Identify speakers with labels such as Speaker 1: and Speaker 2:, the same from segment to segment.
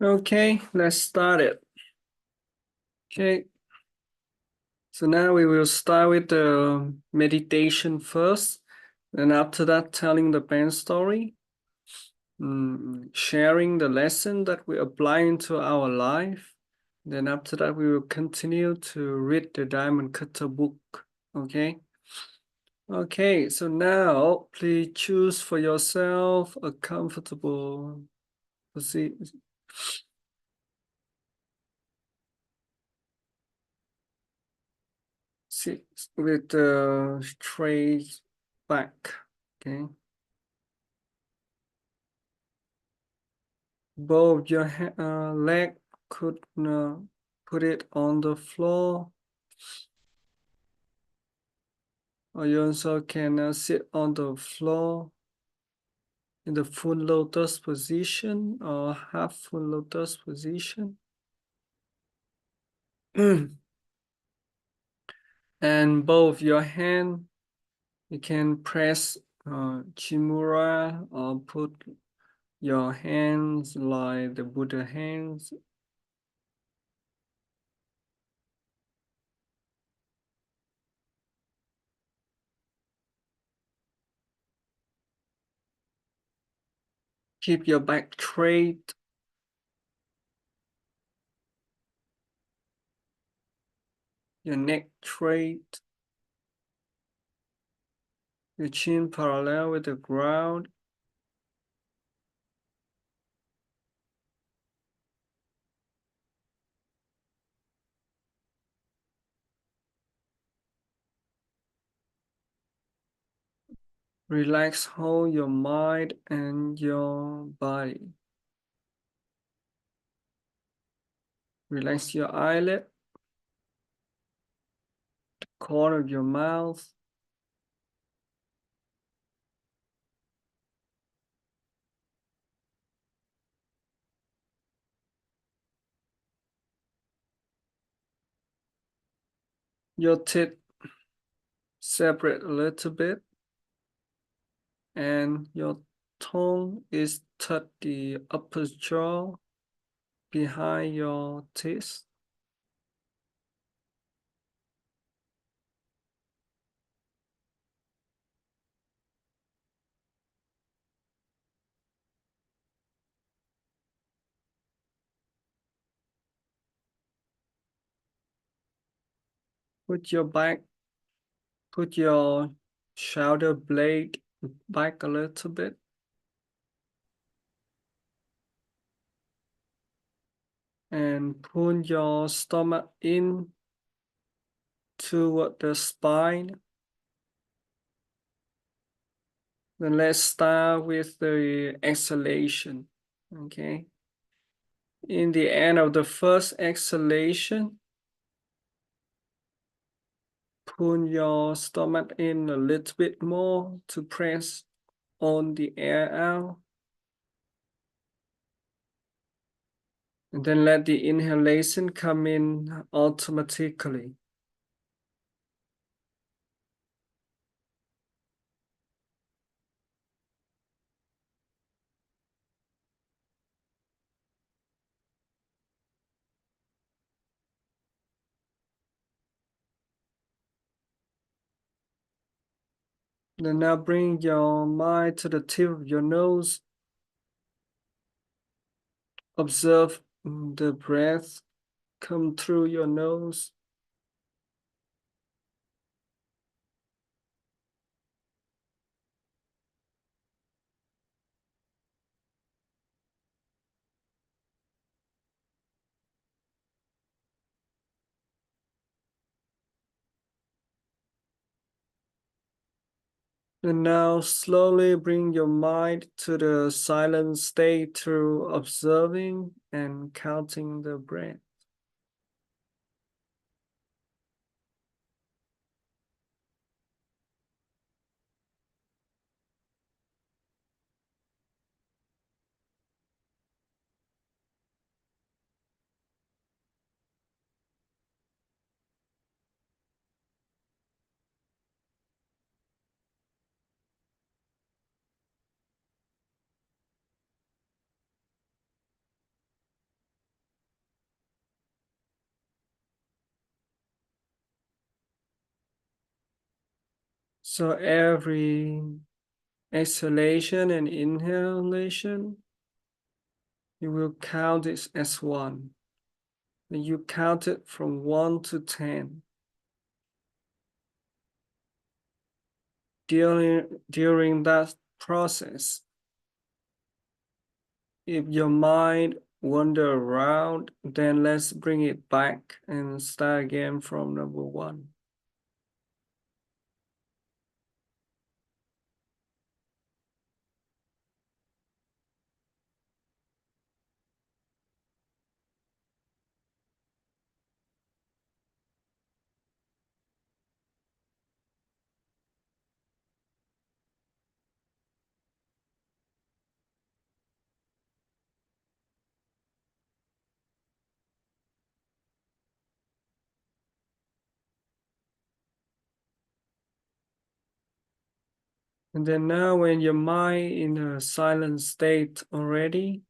Speaker 1: Okay, let's start it. Okay, so now we will start with the meditation first. Then after that, telling the band story, sharing the lesson that we apply into our life. Then after that, we will continue to read the Diamond Cutter book. Okay. Okay, so now please choose for yourself a comfortable position. Sit with the straight back. Okay. Both your leg could put it on the floor, or you also can sit on the floor in the full lotus position or half full lotus position. And both your hand, you can press Chimura or put your hands like the Buddha hands. Keep your back straight, your neck straight, your chin parallel with the ground. Relax whole your mind and your body. Relax your eyelid, the corner of your mouth, your teeth separate a little bit, and your tongue is touch the upper jaw behind your teeth. Put your back, put your shoulder blade back a little bit. And pull your stomach in toward the spine. Then let's start with the exhalation. Okay. In the end of the first exhalation, pull your stomach in a little bit more to press on the air out. And then let the inhalation come in automatically. Then now bring your mind to the tip of your nose. Observe the breath come through your nose. And now slowly bring your mind to the silent state through observing and counting the breath. So every exhalation and inhalation, you will count it as one. And you count it from 1 to 10. During that process, if your mind wander around, then let's bring it back and start again from number 1. And then now when your mind in a silent state already,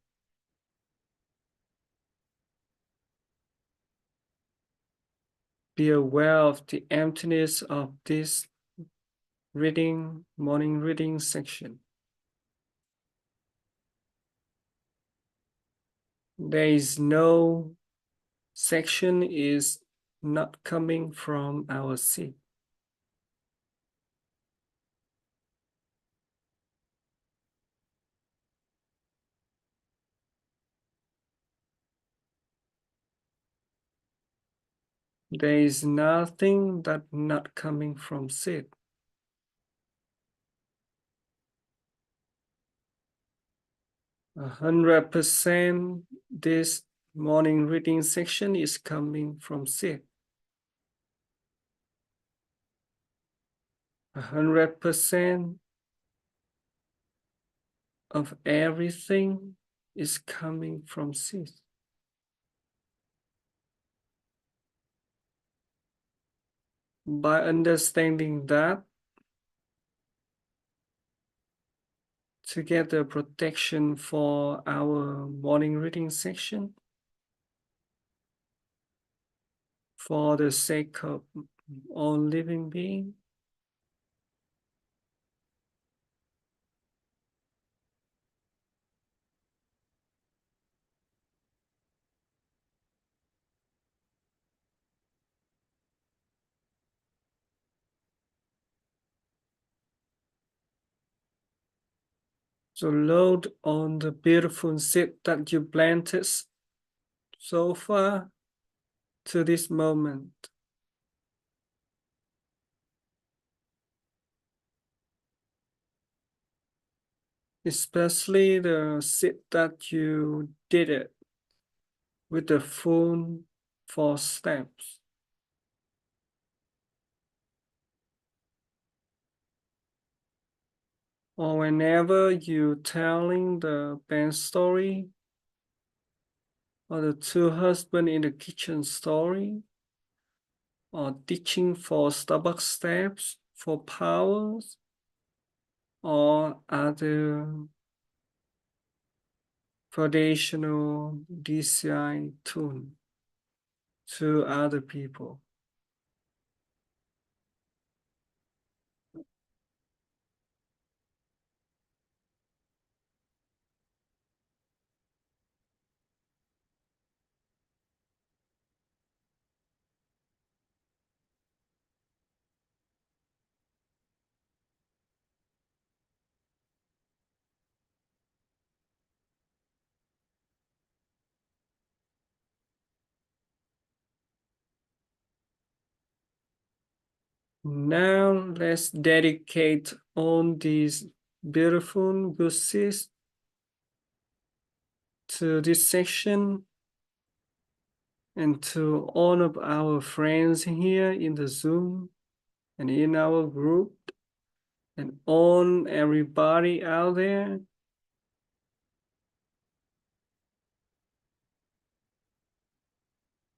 Speaker 1: be aware of the emptiness of this morning reading section. There is no section is not coming from our seat. There is nothing that not coming from seat. 100% this morning reading section is coming from seat. 100% of everything is coming from seat. By understanding that, to get the protection for our morning reading section, for the sake of all living beings, so load on the beautiful seed that you planted so far to this moment. Especially the seed that you did it with the full 4 steps. Or whenever you telling the band story or the 2 husbands in the kitchen story or teaching for Starbucks steps for powers or other foundational DCI tune to other people. Now let's dedicate all these beautiful verses to this section and to all of our friends here in the Zoom and in our group and on everybody out there.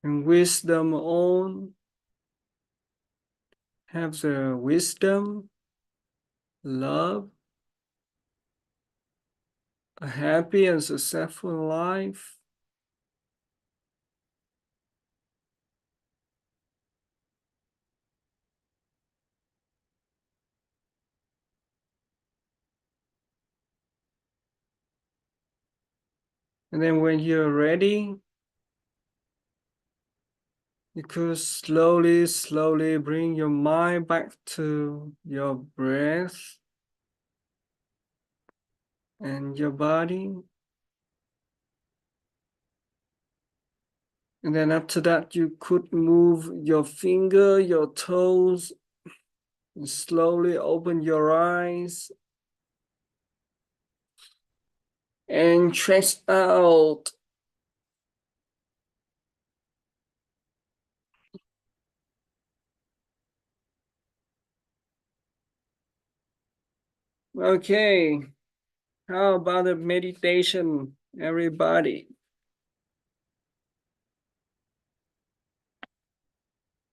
Speaker 1: And wisdom on, have the wisdom, love, a happy and successful life. And then when you're ready, you could slowly bring your mind back to your breath and your body. And then after that, you could move your finger, your toes, and slowly open your eyes and stretch out. Okay, how about the meditation, everybody?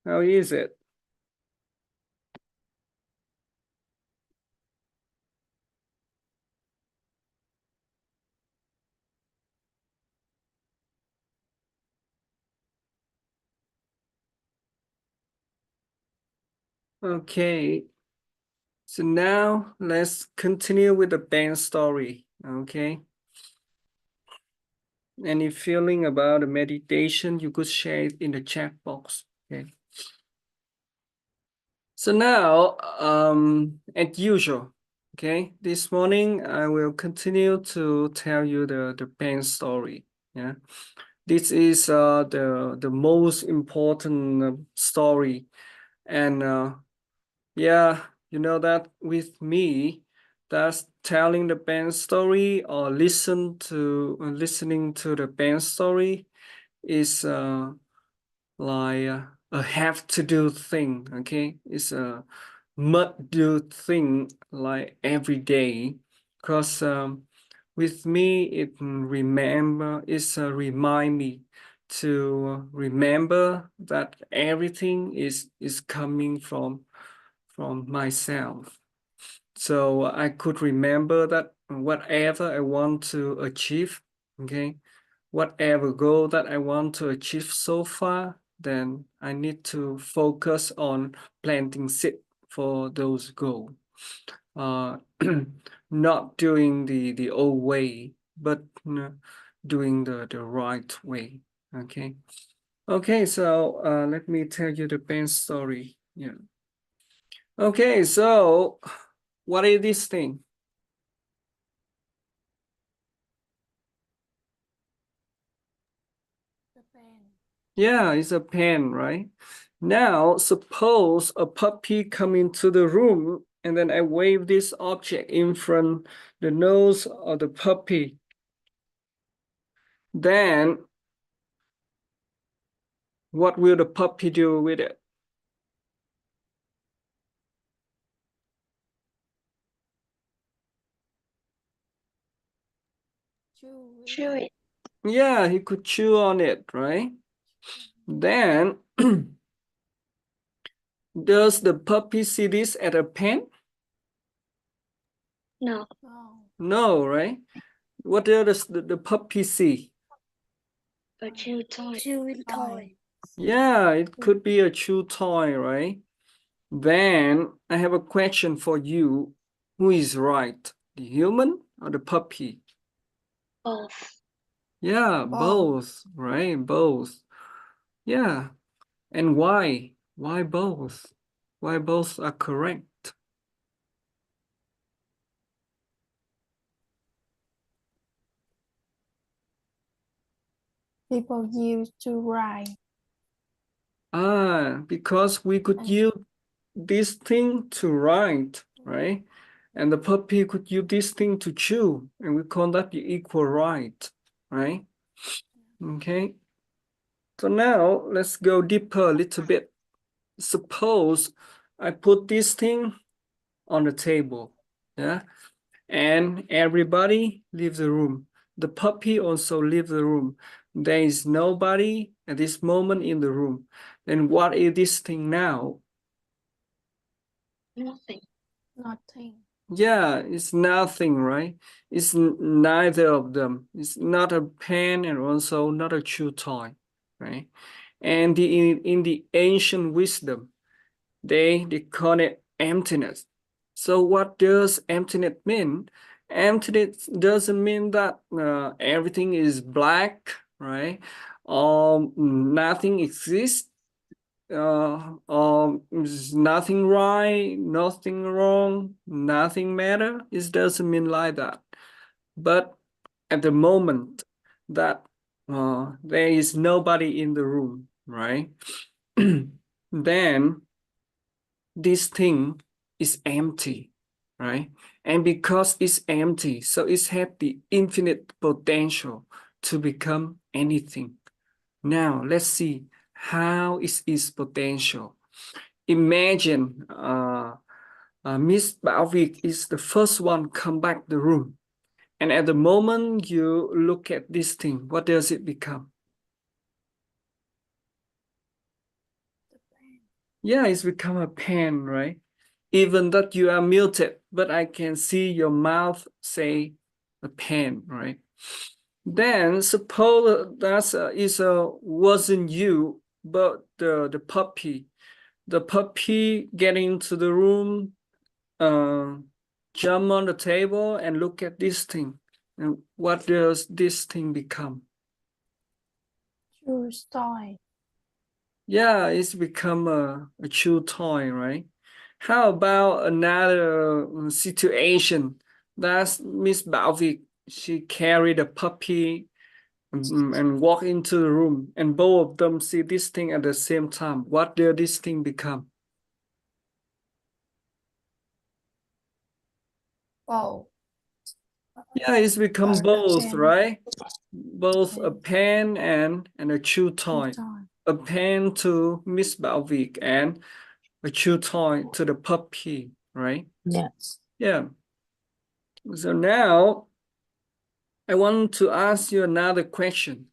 Speaker 1: How is it? Okay, so now let's continue with the band story, okay? Any feeling about the meditation, you could share it in the chat box, okay? So now, as usual, okay, this morning I will continue to tell you the band story, yeah? This is the most important story, and yeah, you know that with me, that's telling the band story or listening to the band story is like a have to do thing. Okay, it's a must do thing like every day, because with me it's remind me to remember that everything is coming from myself. So I could remember that whatever I want to achieve, okay, whatever goal that I want to achieve so far, then I need to focus on planting seed for those goals. Uh, not doing the old way, but doing the right way. Okay. Okay, so let me tell you the band story. Yeah. Okay, so what is this thing?
Speaker 2: The pen.
Speaker 1: Yeah, it's a pen, right? Now, suppose a puppy come into the room and then I wave this object in front the nose of the puppy. Then what will the puppy do with it?
Speaker 2: Chew it.
Speaker 1: Yeah, he could chew on it, right? Then does the puppy see this as a pen?
Speaker 2: No.
Speaker 1: No, right? What does the puppy see?
Speaker 2: A chew toy. Chewing toy.
Speaker 1: Yeah, it could be a chew toy, right? Then I have a question for you. Who is right? The human or the puppy?
Speaker 2: Both.
Speaker 1: Yeah, both, right? Both. Yeah. And why? Why both? Why both are correct?
Speaker 3: People used to write.
Speaker 1: Because we could use this thing to write, right? And the puppy could use this thing to chew, and we call that the equal right, right? Okay. So now let's go deeper a little bit. Suppose I put this thing on the table, yeah, and everybody leaves the room. The puppy also leaves the room. There is nobody at this moment in the room. Then what is this thing now?
Speaker 2: Nothing.
Speaker 3: Nothing.
Speaker 1: Yeah, it's nothing, right? It's neither of them. It's not a pen and also not a chew toy, right? And in the ancient wisdom, they call it emptiness. So what does emptiness mean? Emptiness doesn't mean that everything is black, right? Nothing exists. Nothing right, nothing wrong, nothing matter. It doesn't mean like that. But at the moment that there is nobody in the room, right? Then this thing is empty, right? And because it's empty, so it has the infinite potential to become anything. Now let's see how is its potential. Imagine Miss Bảo is the first one come back the room. And at the moment you look at this thing, what does it become? Yeah, it's become a pen, right? Even that you are muted, but I can see your mouth say a pen, right? Then suppose that wasn't you, but the puppy. The puppy get into the room, jump on the table and look at this thing. And what does this thing become?
Speaker 3: True toy.
Speaker 1: Yeah, it's become a chew toy, right? How about another situation? That's Miss Bảo. She carried a puppy and walk into the room, and both of them see this thing at the same time. What does this thing become?
Speaker 3: Bowl.
Speaker 1: Yeah, it's become both,
Speaker 3: Pen.
Speaker 1: right? Both a pen and a chew toy. A pen to Miss Bảo and a chew toy to the puppy, right?
Speaker 4: Yes.
Speaker 1: Yeah. So now I want to ask you another question.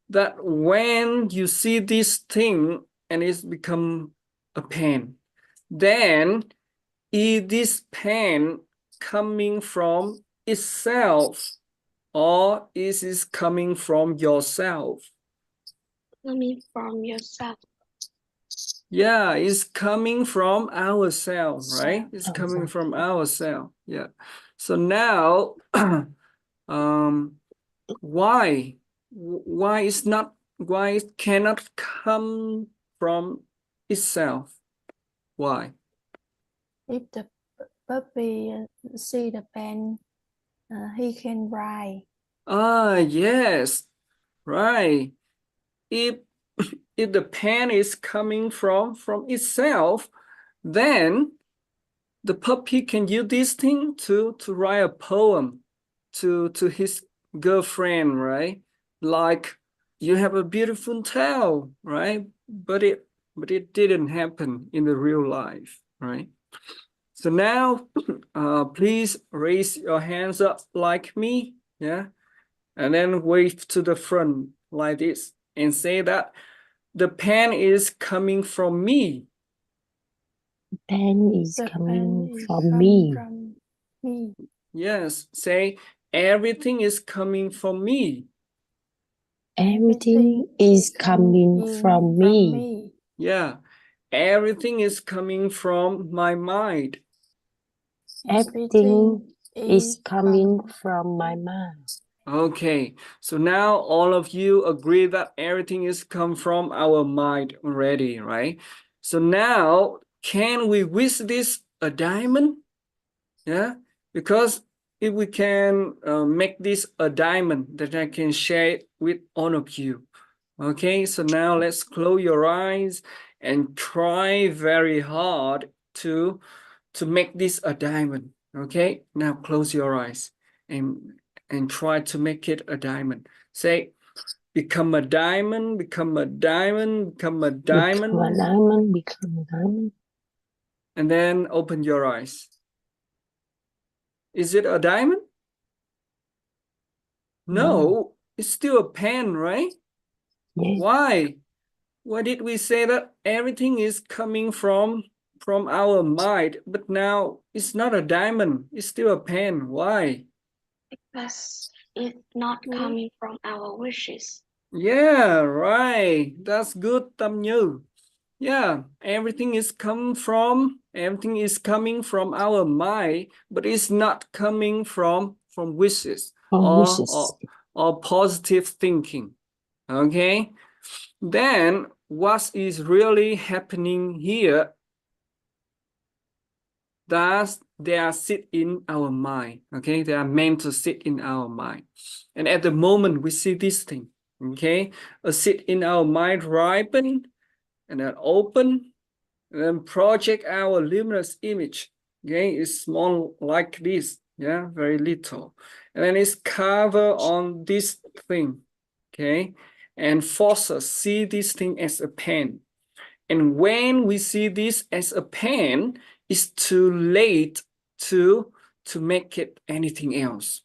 Speaker 1: That when you see this thing and it's become a pen, then is this pen coming from itself or is it coming from yourself?
Speaker 2: Coming from yourself.
Speaker 1: Yeah, it's coming from ourselves, right? It's coming
Speaker 4: Ourselves.
Speaker 1: from ourselves. Yeah. So now, why it cannot come from itself? Why?
Speaker 3: If the puppy see the pen, he can write.
Speaker 1: Ah, yes, right. If if the pen is coming from itself, then the puppy can use this thing to write a poem to his girlfriend, right? Like, you have a beautiful tail, right? But it didn't happen in the real life, right? So now, please raise your hands up like me, yeah? And then wave to the front like this and say that the pen is coming from me.
Speaker 4: Pen is
Speaker 3: The
Speaker 4: coming
Speaker 3: pen is
Speaker 4: from
Speaker 3: coming
Speaker 4: me.
Speaker 3: from me.
Speaker 1: Yes, say everything is coming from me.
Speaker 4: Everything is coming from me.
Speaker 1: Yeah, everything is coming from my mind.
Speaker 4: Everything is coming from my mind.
Speaker 1: Okay, so now all of you agree that everything is come from our mind already, right? So now, can we wish this a diamond? Yeah, because if we can make this a diamond that I can share it with all of you. Okay, so now let's close your eyes and try very hard to make this a diamond. Okay, now close your eyes and try to make it a diamond. Say, become a diamond, become a diamond, become a diamond.
Speaker 4: Become a diamond, become a diamond.
Speaker 1: And then open your eyes. Is it a diamond? No, it's still a pen, right?
Speaker 4: Yes.
Speaker 1: Why? Why did we say that everything is coming from our mind, but now it's not a diamond, it's still a pen? Why?
Speaker 2: Because it's not coming from our wishes.
Speaker 1: Yeah, right. That's good, Tâm Như. Yeah, everything is coming from our mind, but it's not coming from from wishes
Speaker 4: From
Speaker 1: or,
Speaker 4: wishes.
Speaker 1: or positive thinking. Okay, then what is really happening here? That they are sit in our mind. Okay, they are meant to sit in our mind. And at the moment we see this thing, okay, a sit in our mind, ripen, and then open, and then project our luminous image. Okay, it's small like this, yeah, very little, and then it's cover on this thing, okay, and force us see this thing as a pen. And when we see this as a pen, it's too late to make it anything else.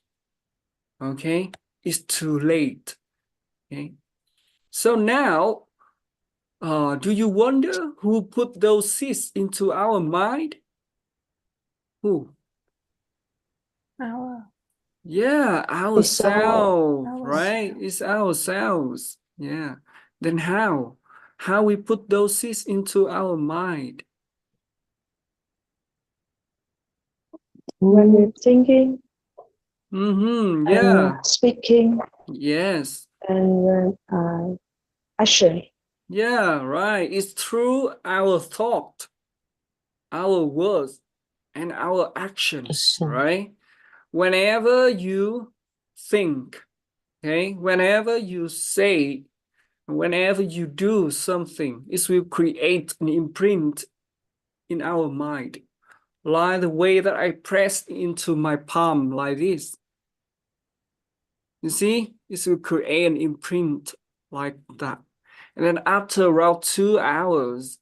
Speaker 1: Okay, it's too late. Okay, so now, do you wonder who put those seeds into our mind? Who?
Speaker 3: Our.
Speaker 1: Yeah,
Speaker 4: It's
Speaker 1: ourselves, right?
Speaker 3: Ourselves.
Speaker 1: It's ourselves. Yeah. Then how? How we put those seeds into our mind?
Speaker 5: When we're thinking
Speaker 1: Mm-hmm.
Speaker 5: and
Speaker 1: Yeah.
Speaker 5: speaking
Speaker 1: Yes.
Speaker 5: and when action.
Speaker 1: Yeah, right. It's through our thought, our words, and our action,
Speaker 4: action.
Speaker 1: right? Whenever you think, okay, whenever you say, whenever you do something, it will create an imprint in our mind, like the way that I press into my palm like this. You see, it will create an imprint like that. And then after around 2 hours,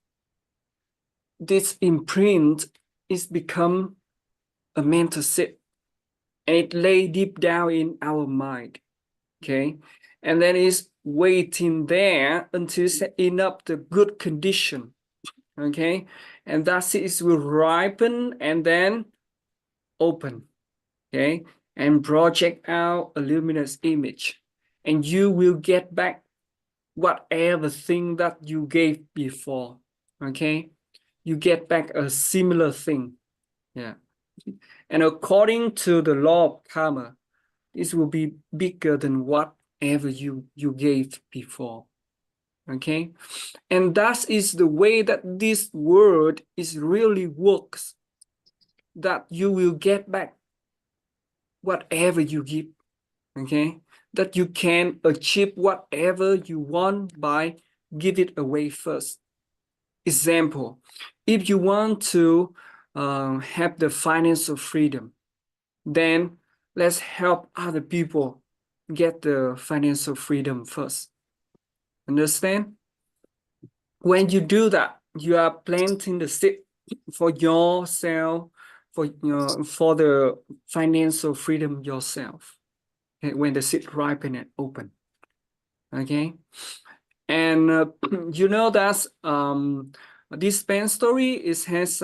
Speaker 1: this imprint is become a mental set, and it lay deep down in our mind. Okay, and then it's waiting there until setting up the good condition. Okay, and thus it will ripen and then open. Okay, and project out a luminous image, and you will get back whatever thing that you gave before. Okay, you get back a similar thing. Yeah, and according to the law of karma, this will be bigger than whatever you gave before. Okay, and that is the way that this world is really works, that you will get back whatever you give. Okay, that you can achieve whatever you want by give it away first. Example, if you want to have the financial freedom, then let's help other people get the financial freedom first. Understand? When you do that, you are planting the seed for yourself, for the financial freedom yourself. Okay? When the seed ripen and open. Okay, and you know that this pen story has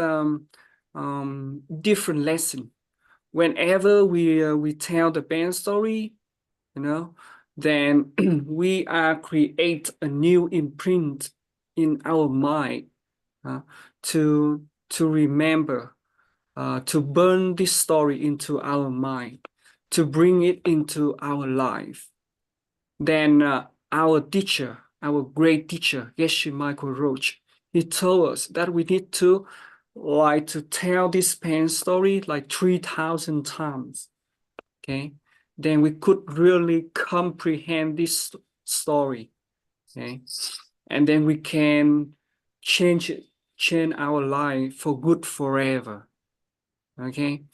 Speaker 1: different lesson. Whenever we tell the pen story, you know, then we create a new imprint in our mind to remember, to burn this story into our mind, to bring it into our life. Then our teacher, our great teacher, Geshe Michael Roach, he told us that we need to tell this pen story like 3,000 times. Okay, then we could really comprehend this story. Okay, and then we can change our life for good forever. Okay,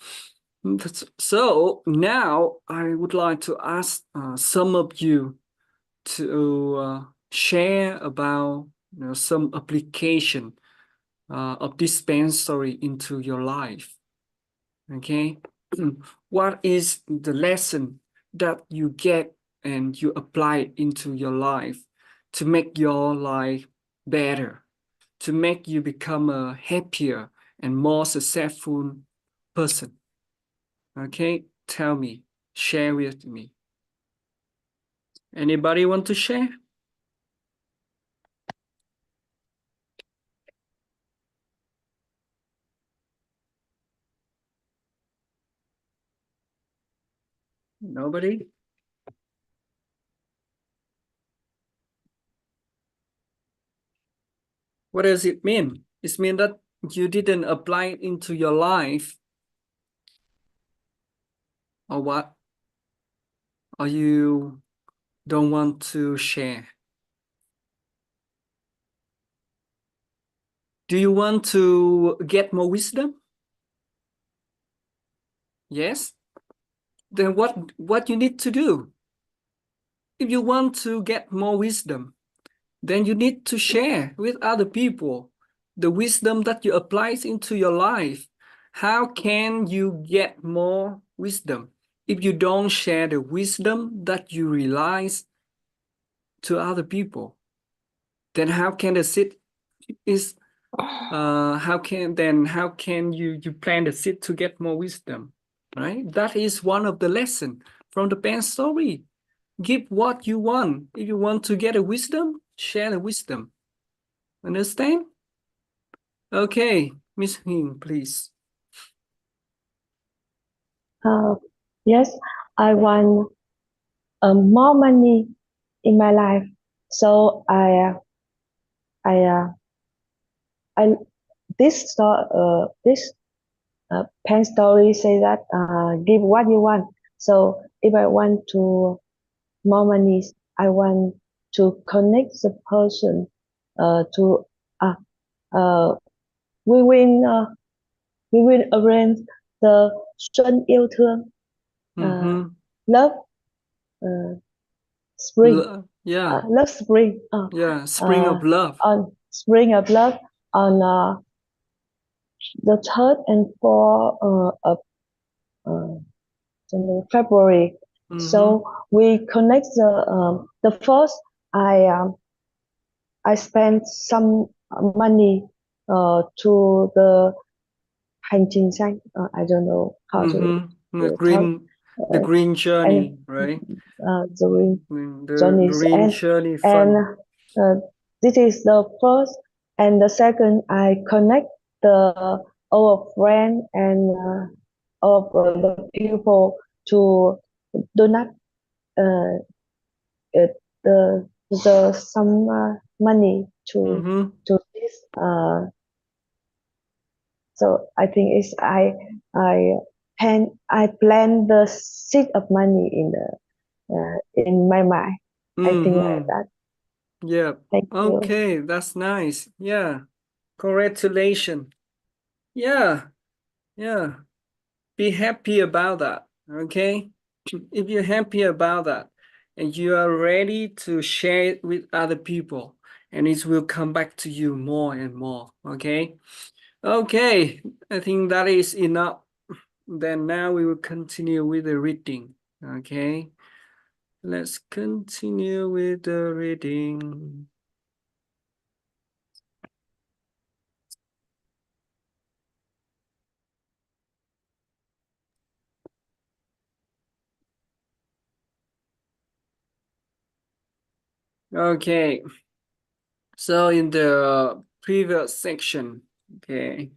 Speaker 1: so now I would like to ask some of you to share about some application of this pen story into your life. Okay, what is the lesson that you get and you apply it into your life to make your life better, to make you become a happier and more successful person? Okay, tell me, share with me. Anybody want to share? Nobody? What does it mean? It means that you didn't apply it into your life, or what? Or you don't want to share? Do you want to get more wisdom? Yes? Then what you need to do? If you want to get more wisdom, then you need to share with other people the wisdom that you apply into your life. How can you get more wisdom if you don't share the wisdom that you realize to other people? Then how can the seed is how can you plant the seed to get more wisdom, right? That is one of the lesson from the pen story. Give what you want. If you want to get a wisdom, share the wisdom. Understand? Okay, Miss Hing, please.
Speaker 5: Yes, I want more money in my life. So this pen story say that give what you want. So if I want to more money, I want to connect the person to we will arrange the xuân yêu thương love spring
Speaker 1: Yeah,
Speaker 5: love spring
Speaker 1: yeah, spring of love.
Speaker 5: on spring of love on the 3rd and 4th of February. So we connect the first I spent some money to the hành trình xanh. I don't know how to
Speaker 1: the green journey,
Speaker 5: and
Speaker 1: right?
Speaker 5: the green
Speaker 1: The
Speaker 5: journeys
Speaker 1: green journey
Speaker 5: and
Speaker 1: fund.
Speaker 5: this is the first, and the second I connect our friend and of the people to donate the some money to this. So I think it's I plan the seed of money in my mind. I think like that.
Speaker 1: Yeah.
Speaker 5: Thank you.
Speaker 1: Okay, that's nice. Yeah. Congratulations. Yeah. Yeah. Be happy about that. Okay. If you're happy about that and you are ready to share it with other people, and it will come back to you more and more. Okay. Okay. I think that is enough. Then now we will continue with the reading. Okay. Let's continue with the reading. Okay, so in the previous section, okay,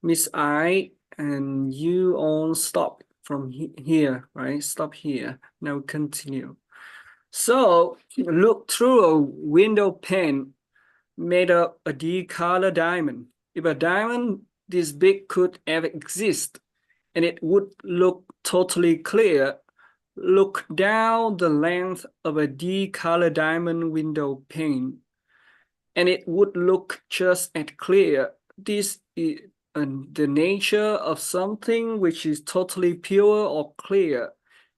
Speaker 1: Miss I and you all stop from here, right? Stop here. Now continue. So look through a window pane made of a D-color diamond. If a diamond this big could ever exist, and it would look totally clear, look down the length of a D-color diamond window pane, and it would look just as clear. This is the nature of something which is totally pure or clear.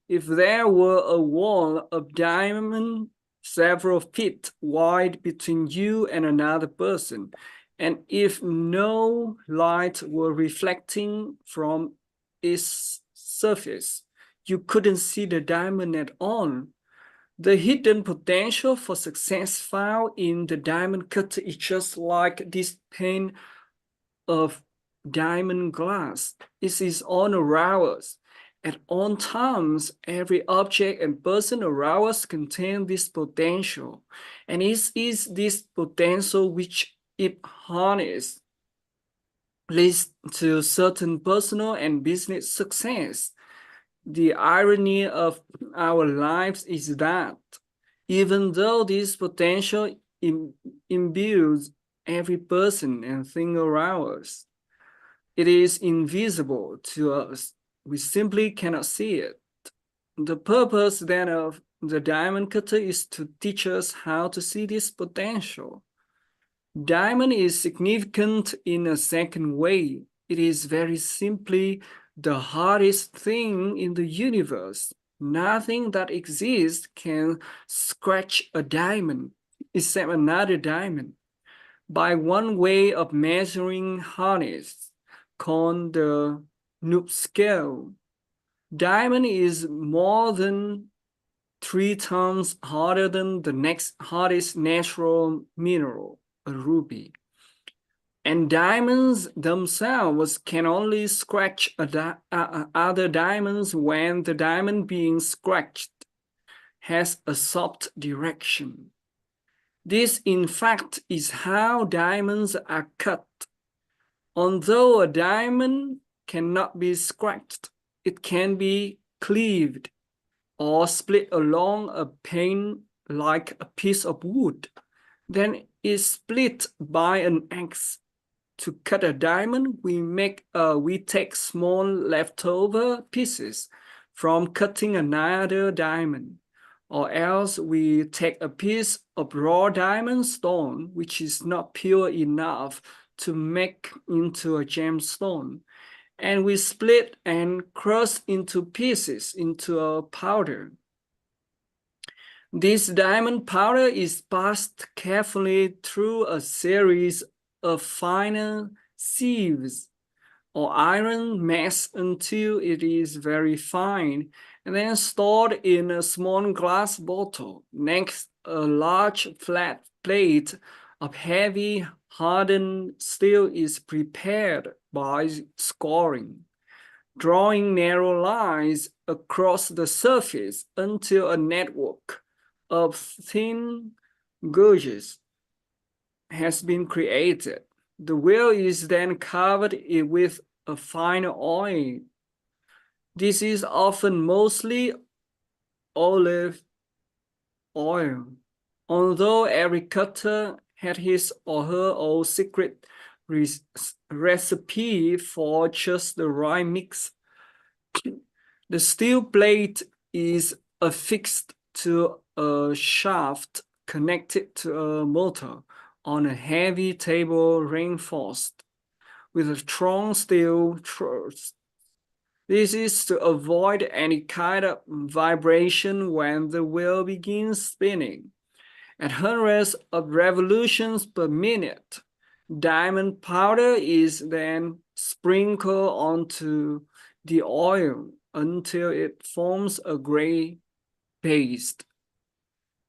Speaker 1: If there were a wall of diamond several feet wide between you and another person, and if no light were reflecting from its surface, you couldn't see the diamond at all. The hidden potential for success found in the diamond cutter is just like this pane of diamond glass. It is all around us. At all times, every object and person around us contains this potential. And it is this potential which, if harnessed, leads to certain personal and business success. the irony of our lives is that even though this potential imbues every person and thing around us, it is invisible to us. We simply cannot see it. The purpose then of the diamond cutter is to teach us how to see this potential. Diamond is significant in a second way. It is very simply the hardest thing in the universe. Nothing that exists can scratch a diamond except another diamond. By one way of measuring hardness, called the Knoop scale, diamond is more than 3 times harder than the next hardest natural mineral, a ruby. And diamonds themselves can only scratch other diamonds when the diamond being scratched has a soft direction. This, in fact, is how diamonds are cut. Although a diamond cannot be scratched, it can be cleaved or split along a pane like a piece of wood. Then is split by an axe. To cut a diamond, we take small leftover pieces from cutting another diamond, or else we take a piece of raw diamond stone, which is not pure enough to make into a gemstone, and we split and crush into pieces into a powder. This diamond powder is passed carefully through a series of finer sieves or iron mass until it is very fine, and then stored in a small glass bottle. Next, a large flat plate of heavy hardened steel is prepared by scoring, drawing narrow lines across the surface until a network of thin gouges has been created. The wheel is then covered with a fine oil. This is often mostly olive oil. Although every cutter had his or her own secret recipe for just the right mix, the steel plate is affixed to a shaft connected to a motor on a heavy table reinforced with a strong steel truss. This is to avoid any kind of vibration when the wheel begins spinning. At hundreds of revolutions per minute, diamond powder is then sprinkled onto the oil until it forms a gray paste.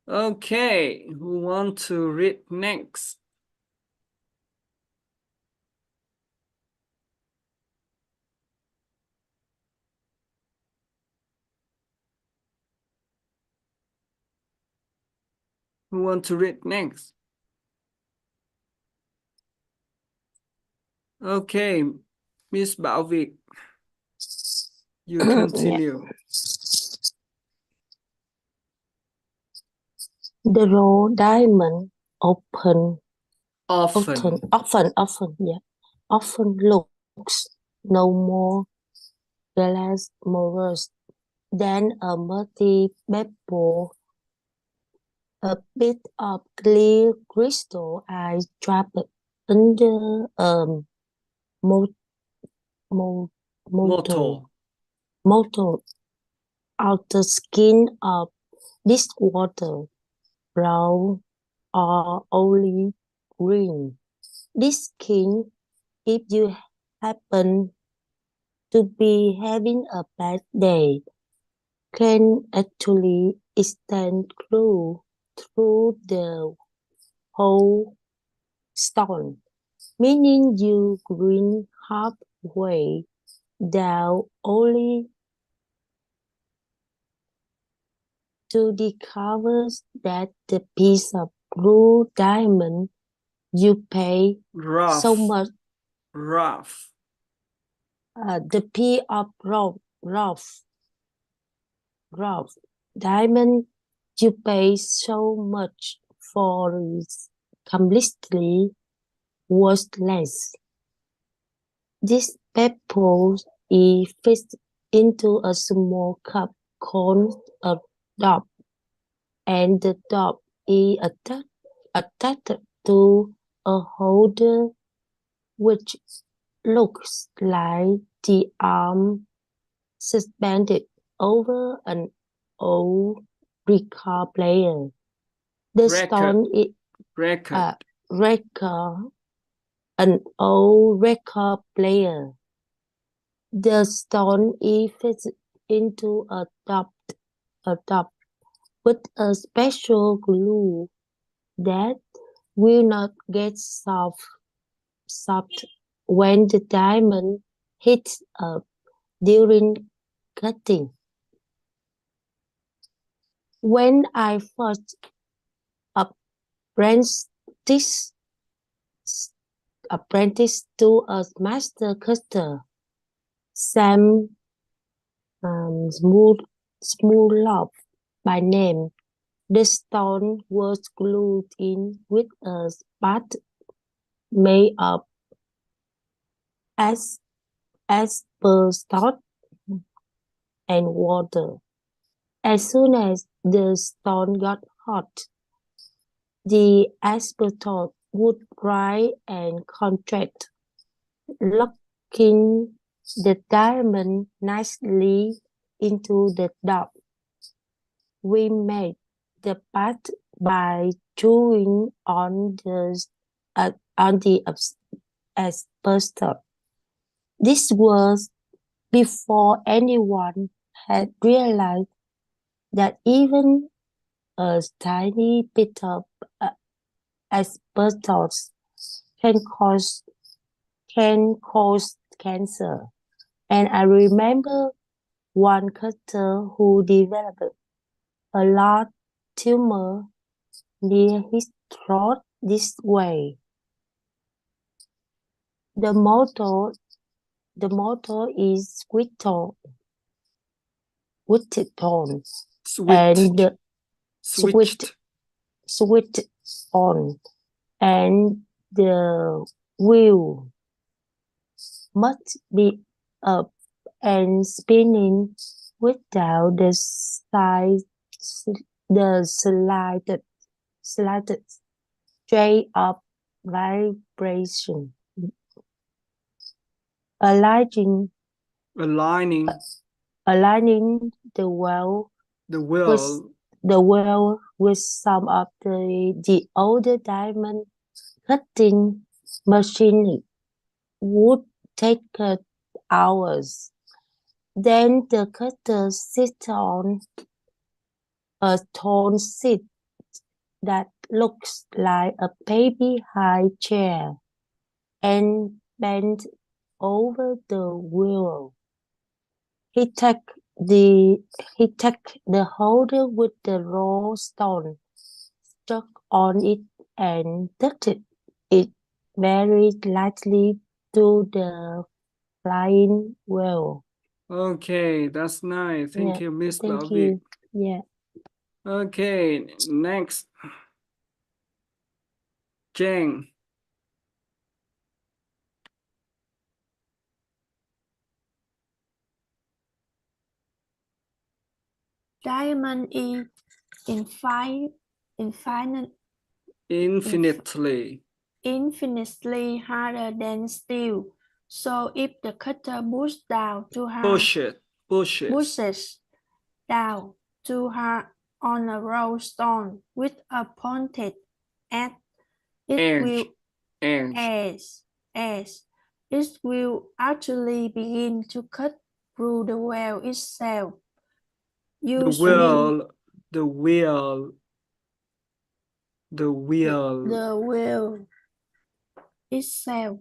Speaker 1: Okay, who want to read next? Who want to read next? Okay, Miss Bảo Việt, you continue.
Speaker 4: The raw diamond often looks no more glamorous than a muddy pebble. A bit of clear crystal I trapped under a motor outer skin of this water, brown or olive green. This skin, if you happen to be having a bad day, can actually extend through the whole stone, meaning you grin halfway down only to discover that the piece of blue diamond you pay so much.
Speaker 1: Rough.
Speaker 4: The piece of rough rough diamond you pay so much for is completely worthless. This pebble is fixed into a small cup called a dop, and the dop is attached to a holder which looks like the arm suspended over an old record player. The stone is
Speaker 1: Record.
Speaker 4: record, an old record player. The stone is fixed into a top with a special glue that will not get soft when the diamond hits up during cutting. When I first apprenticed to a master cutter, Sam Smulov by name, the stone was glued in with a spot made of asbestos and water. As soon as the stone got hot, the asbestos would dry and contract, locking the diamond nicely into the dop. We made the path by chewing on the asbestos. This was before anyone had realized that even a tiny bit of asbestos can cause cancer. And I remember one cutter who developed a large tumor near his throat this way. The motto is Whitton, and the switched on, and the wheel must be up and spinning without the slightest trace of vibration. Aligning the wheel with some of the older diamond cutting machine would take hours. Then the cutter sits on a tall seat that looks like a baby high chair and bends over the wheel. He took the holder with the raw stone, struck on it, and touched it very lightly to the flying wheel.
Speaker 1: Okay, that's nice. Thank you, Miss
Speaker 4: Thank
Speaker 1: Bảo
Speaker 4: you.
Speaker 1: Việt.
Speaker 4: Yeah.
Speaker 1: Okay, next. Jane.
Speaker 3: Diamond is infinitely harder than steel. So if the cutter pushes down too hard, pushes down too hard on a raw stone with a pointed edge, it will actually begin to cut through the wheel itself.
Speaker 1: The wheel
Speaker 3: itself.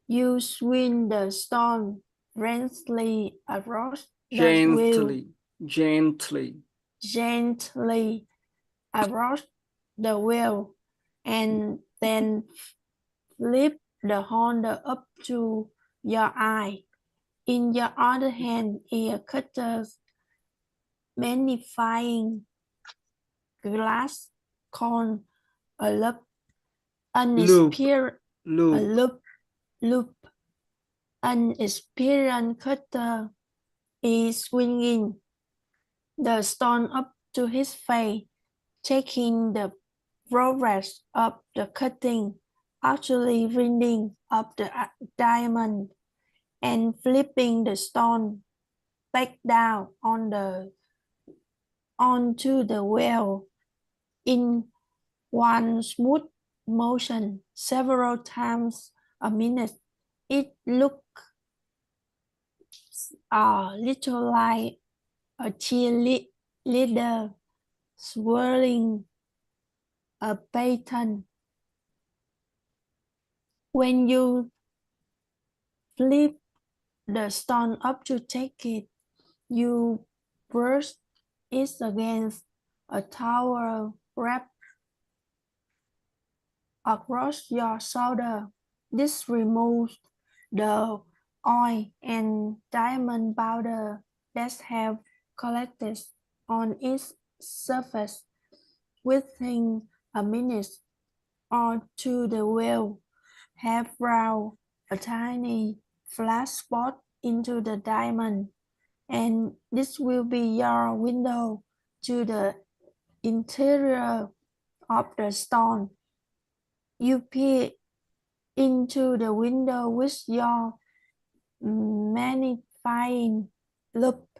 Speaker 3: You swing the stone gently across the wheel. Gently across the wheel, and then flip the holder up to your eye. In your other hand is a cutter magnifying glass called a loop. An experienced cutter is swinging the stone up to his face, checking the progress of the cutting, actually rinding up the diamond, and flipping the stone back down onto the well in one smooth motion several times a minute. It looked a little like a cheerleader swirling a baton. When you flip the stone up to take it, you brush it against a towel wrapped across your shoulder. This removes the oil and diamond powder that have collected on its surface. Within a minute or two, the well have ground a tiny flat spot into the diamond, and this will be your window to the interior of the stone. You peer into the window with your magnifying loupe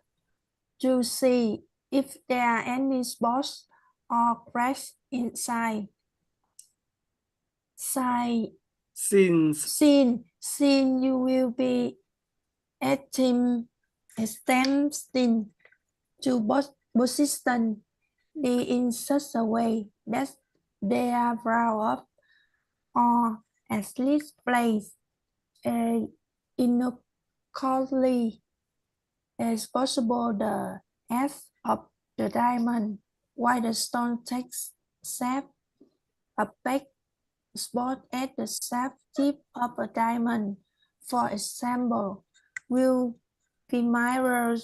Speaker 3: to see if there are any spots or cracks inside. Since you will be attempting to position in such a way that they are brown up or at least placed inaccurately as possible the edge of the diamond, while the stone takes shape. A back spot at the sharp tip of a diamond, for example, will be mirrored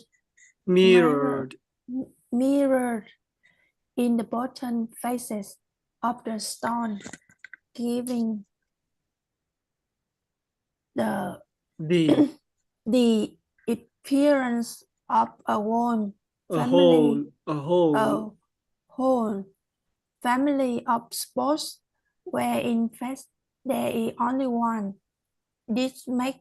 Speaker 3: in the bottom faces of the stone, giving the appearance of a whole family of spots, where in fact there is only one. This makes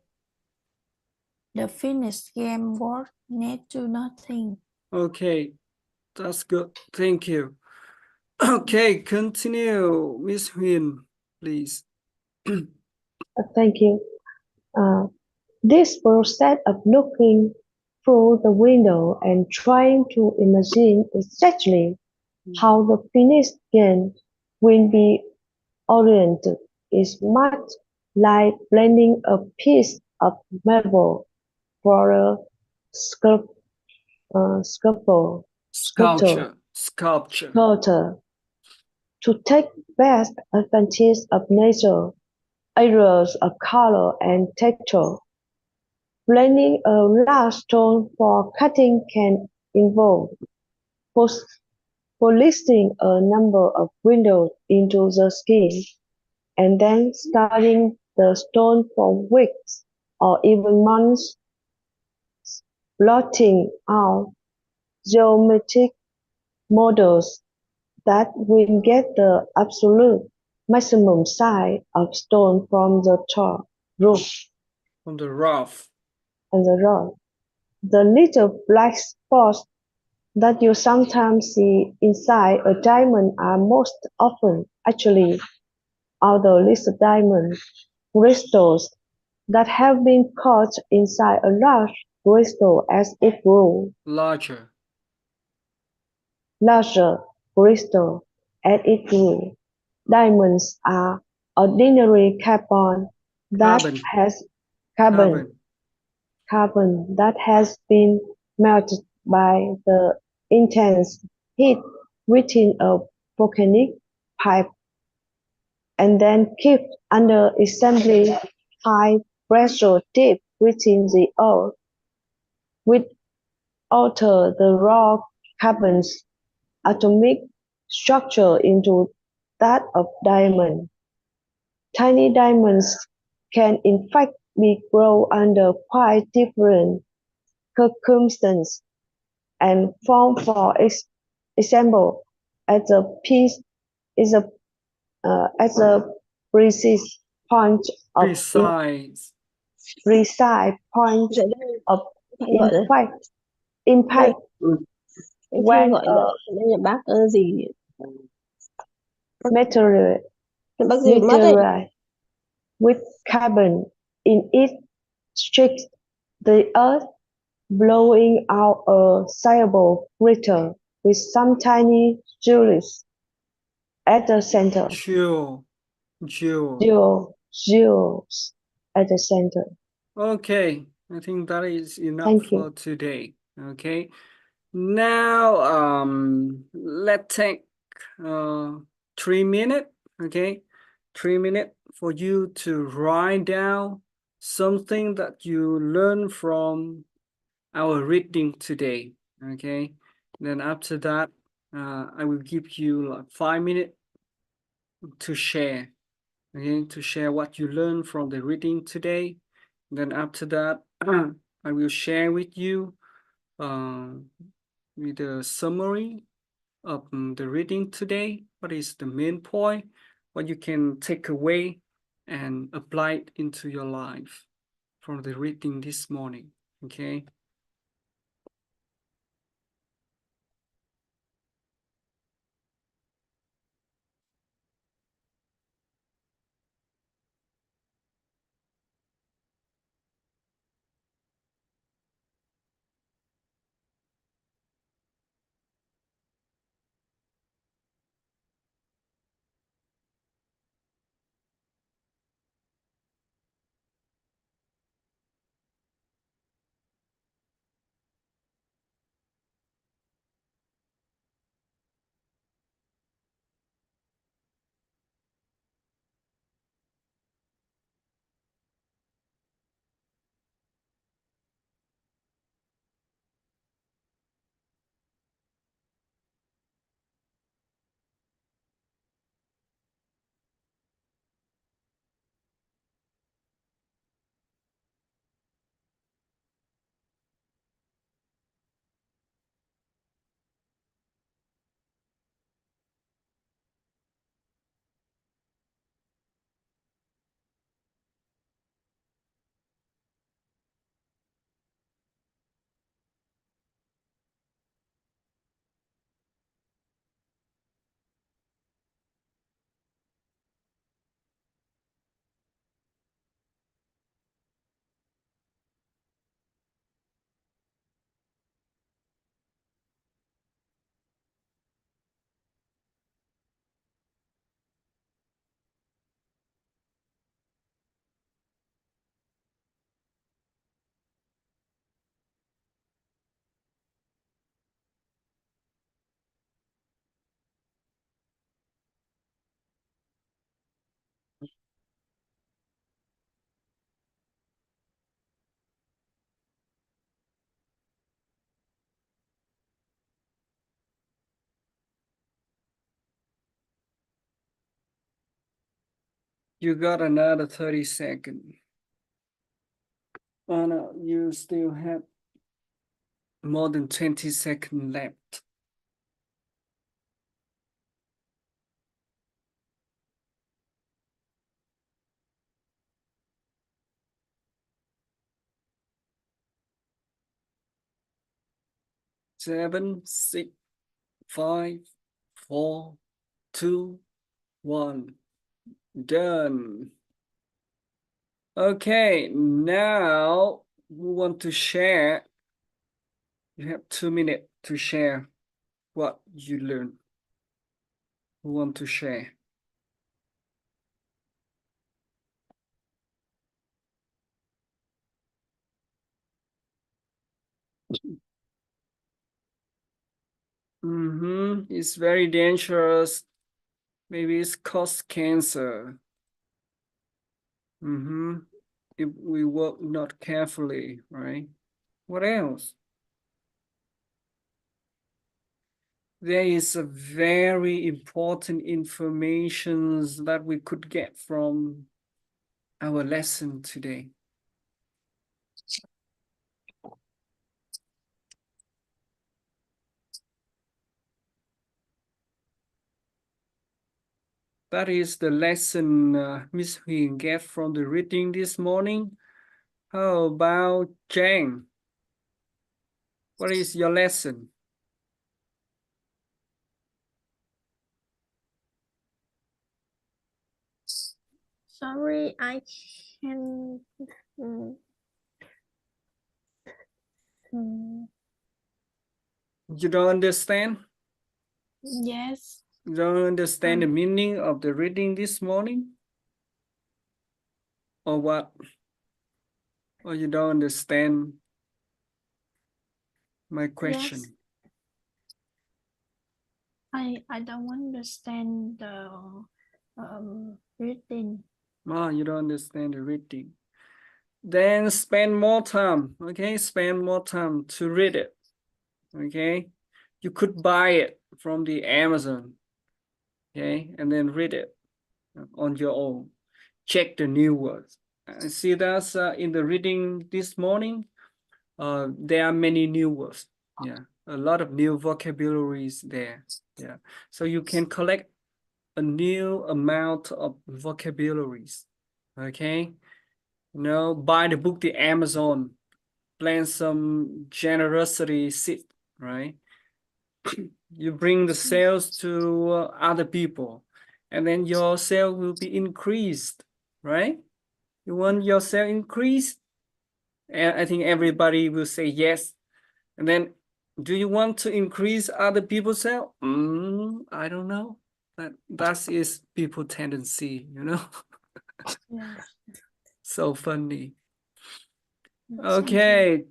Speaker 3: the finished game worth next to nothing.
Speaker 1: Okay, that's good. Thank you. Okay, continue, Miss Huynh, please.
Speaker 5: Thank you. This process of looking through the window and trying to imagine exactly how the finished game will be oriented is much like blending a piece of marble for a sculptor to take best advantage of nature, areas of color and texture. Blending a large stone for cutting can involve polishing a number of windows into the skin, and then studying the stone for weeks or even months, blotting out geometric models that will get the absolute maximum size of stone from the roof.
Speaker 1: From the roof.
Speaker 5: The little black spots that you sometimes see inside a diamond are most often actually other little diamond crystals that have been caught inside a large crystal as it grew.
Speaker 1: Larger
Speaker 5: crystal as it grew. Diamonds are ordinary carbon that has been melted by the intense heat within a volcanic pipe and then kept under extremely high pressure deep within the earth, which alter the raw carbon's atomic structure into that of diamond. Tiny diamonds can in fact be grown under quite different circumstances and form, for example, at a piece is a at a precise point of
Speaker 1: Precise.
Speaker 5: precise point
Speaker 4: Vậy đây
Speaker 5: of
Speaker 4: hay gọi là
Speaker 5: impact
Speaker 4: cái
Speaker 5: when
Speaker 4: gọi
Speaker 5: a
Speaker 4: đây là bác gì
Speaker 5: material
Speaker 4: bác gì mất đấy.
Speaker 5: meteorite with carbon in it strikes the earth, blowing out a sizable crater with some tiny jewels at the center.
Speaker 1: Jewel.
Speaker 5: Jewels at the center.
Speaker 1: Okay, I think that is enough
Speaker 5: Thank you.
Speaker 1: for today. Okay. Now let's take 3 minutes, okay? 3 minutes for you to write down something that you learned from our reading today, okay? Then after that, I will give you like 5 minutes to share, okay? To share what you learned from the reading today. Then after that, I will share with you with a summary of the reading today. What is the main point? What you can take away and apply it into your life from the reading this morning, okay? You got another 30 seconds. Oh no, you still have more than 20 seconds left. Seven, 6, 5, 4, 2, 1. Done. Okay, now we want to share. You have 2 minutes to share what you learned. Who want to share? It's very dangerous. Maybe it's cause cancer. If we work not carefully, right? What else? there is a very important information that we could get from our lesson today. That is the lesson Miss Huyen get from the reading this morning. How about Jane? What is your lesson?
Speaker 3: Sorry, I can.
Speaker 1: You don't understand?
Speaker 3: Yes.
Speaker 1: You don't understand the meaning of the reading this morning? Or what? Or you don't understand my question?
Speaker 3: Yes. I don't understand the reading.
Speaker 1: Oh, you don't understand the reading. Then spend more time, okay? Spend more time to read it, okay? You could buy it from the Amazon, okay? And then read it on your own. Check the new words. I see that's in the reading this morning. There are many new words. Yeah, a lot of new vocabularies there. Yeah, so you can collect a new amount of vocabularies. Okay, buy the book, the Amazon, plant some generosity seed, right? You bring the sales to other people, and then your sale will be increased, right? You want your sale increased? And I think everybody will say yes. And then, do you want to increase other people's sale? I don't know. That is people tendency,
Speaker 3: Yes.
Speaker 1: So funny. Okay.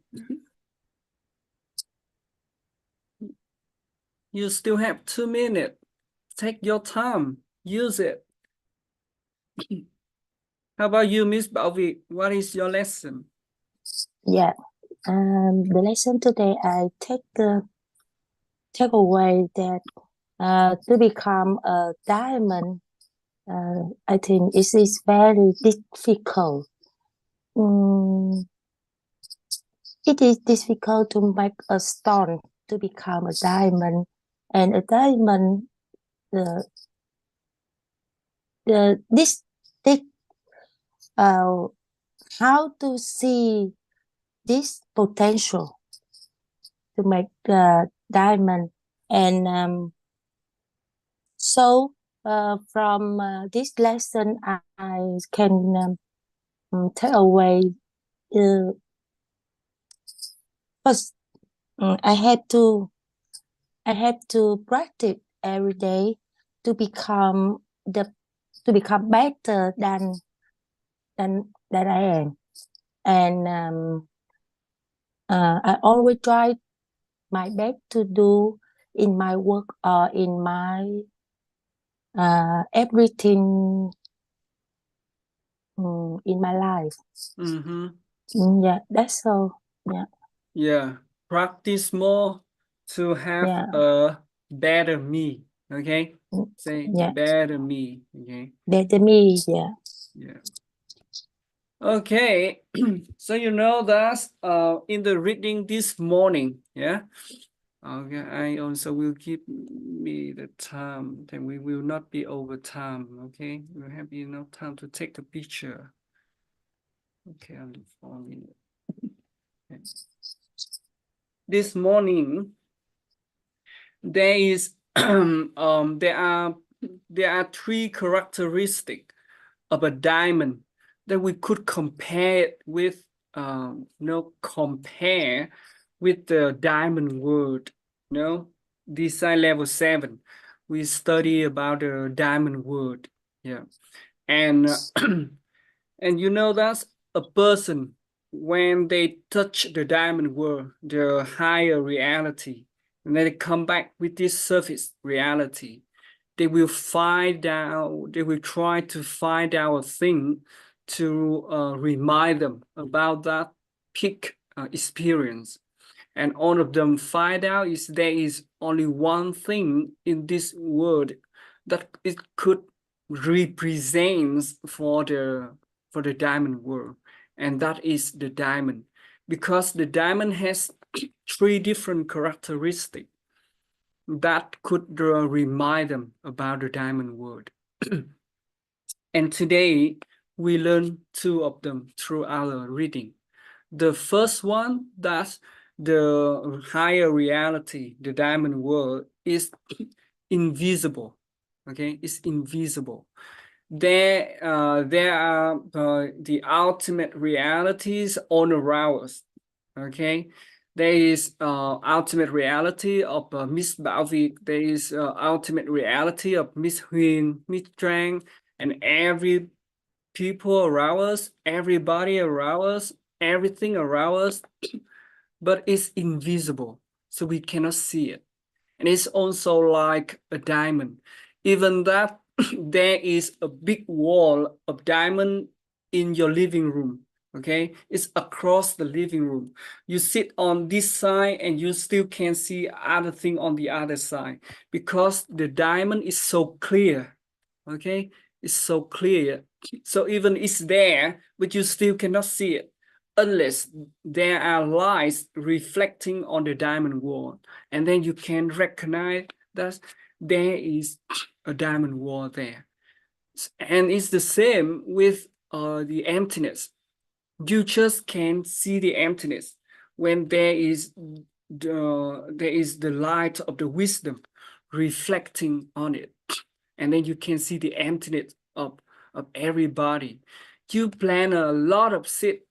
Speaker 1: You still have 2 minutes. Take your time. Use it. How about you, Miss Balvi? What is your lesson?
Speaker 4: Yeah. The lesson today I take away that to become a diamond, I think it is very difficult. It is difficult to make a stone to become a diamond, and a diamond, this how to see this potential to make the diamond, and so from this lesson I can take away first. I have to practice every day to become better than I am, and I always try my best to do in my work or in my everything in my life. Yeah, that's all.
Speaker 1: Yeah, practice more to have a better me. Okay, say better me. Okay,
Speaker 4: better me.
Speaker 1: Yeah. Okay, so that's in the reading this morning. Yeah. Okay, I also will give me the time. Then we will not be over time. Okay, we'll have enough time to take the picture. Okay, only 4 minutes. Okay. This morning, there is there are 3 characteristics of a diamond that we could compare it with. Compare with the diamond world. DCE level 7. We study about the diamond world. Yeah, and and that's a person when they touch the diamond world, the higher reality, and then they come back with this surface reality. They will try to find out a thing to remind them about that peak experience. And all of them find out is there is only one thing in this world that it could represent for the diamond world, and that is the diamond, because the diamond has three different characteristics that could remind them about the diamond world. And today we learn two of them through our reading. The first one, that's the higher reality, the diamond world, is invisible. Okay, it's invisible. There are the ultimate realities all around us. Okay, there is ultimate reality of Miss Bảo Việt. There is ultimate reality of Miss Huyền, Miss Trang, and every people around us, everybody around us, everything around us, but it's invisible, so we cannot see it. And it's also like a diamond, even that there is a big wall of diamond in your living room. Okay, it's across the living room. You sit on this side and you still can see other thing on the other side, because the diamond is so clear. Okay, it's so clear. So even it's there, but you still cannot see it unless there are lights reflecting on the diamond wall, and then you can recognize that there is a diamond wall there. And it's the same with the emptiness. You just can't see the emptiness when there is the light of the wisdom reflecting on it, and then you can see the emptiness of everybody. You plan a lot of shit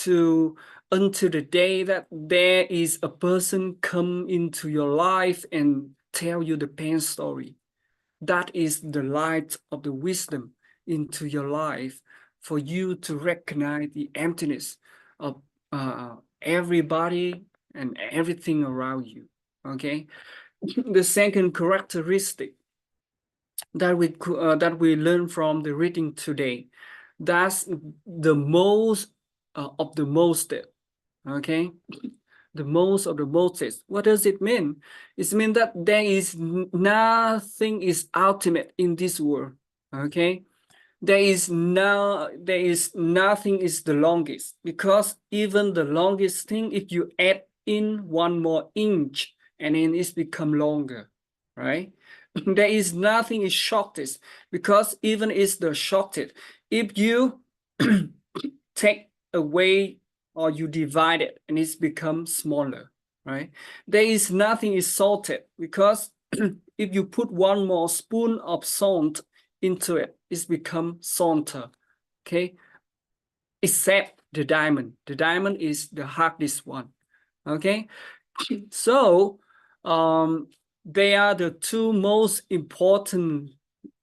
Speaker 1: until the day that there is a person come into your life and tell you the pain story. That is the light of the wisdom into your life for you to recognize the emptiness of everybody and everything around you. Okay. The second characteristic that we learn from the reading today, that's the most of the most. Okay, the most of the most. What does it mean? It means that there is nothing is ultimate in this world. Okay, there is nothing is the longest, because even the longest thing, if you add in one more inch, and then it's become longer, right? There is nothing is shortest, because even it's the shortest, if you take away or you divide it, and it's become smaller, right? There is nothing is salted, because if you put one more spoon of salt into it, it's become salter. Okay, except the diamond. The diamond is the hardest one. Okay, so they are the two most important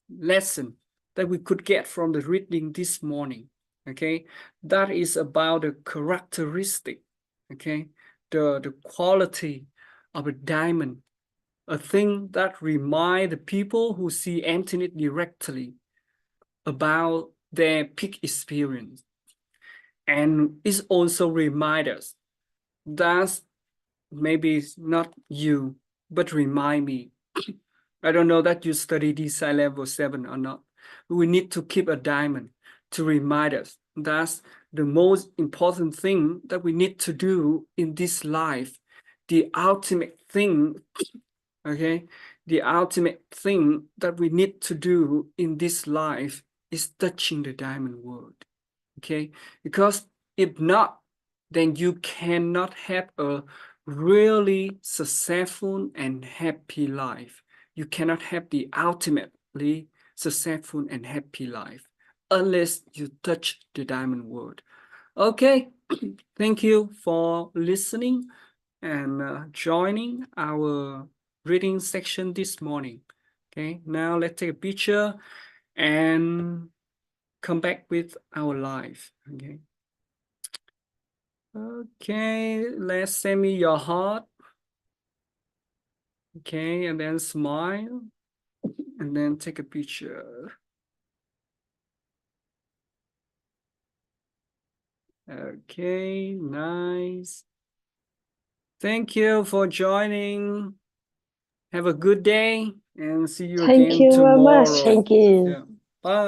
Speaker 1: lessons that we could get from the reading this morning. Okay, that is about the characteristic. Okay, the quality of a diamond, a thing that reminds the people who see emptiness directly about their peak experience. And it also reminds us that maybe it's not you, but remind me. I don't know that you study DCE level 7 or not. We need to keep a diamond to remind us that's the most important thing that we need to do in this life. The ultimate thing, okay? The ultimate thing that we need to do in this life is touching the diamond world, okay? Because if not, then you cannot have a really successful and happy life. You cannot have the ultimately successful and happy life unless you touch the diamond world. Okay, thank you for listening and joining our reading section this morning. Okay, now let's take a picture and come back with our life. Okay. Okay, let's send me your heart. Okay, and then smile, and then take a picture. Okay, nice. Thank you for joining. Have a good day and see you
Speaker 5: Thank
Speaker 1: again
Speaker 5: you very much.
Speaker 1: tomorrow.
Speaker 4: Thank you.
Speaker 1: Yeah. Bye.